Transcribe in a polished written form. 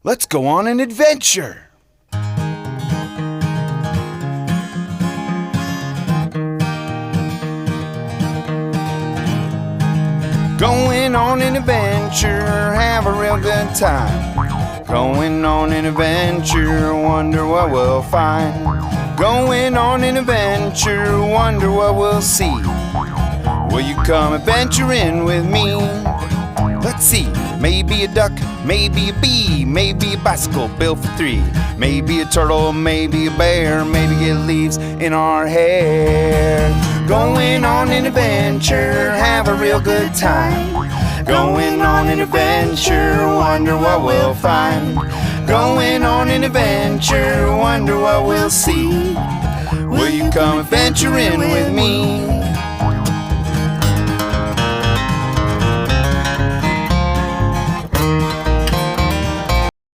Let's go on an adventure. Going on an adventure, have a real good time. Going on an adventure, wonder what we'll find. Going on an adventure, wonder what we'll see. Will you come adventuring with me? Let's see, maybe a duck, maybe a bee, maybe a bicycle built for three. Maybe a turtle, maybe a bear, maybe get leaves in our hair. Going on an adventure, have a real good time. Going on an adventure, wonder what we'll find. Going on an adventure, wonder what we'll see. Will you come adventuring with me?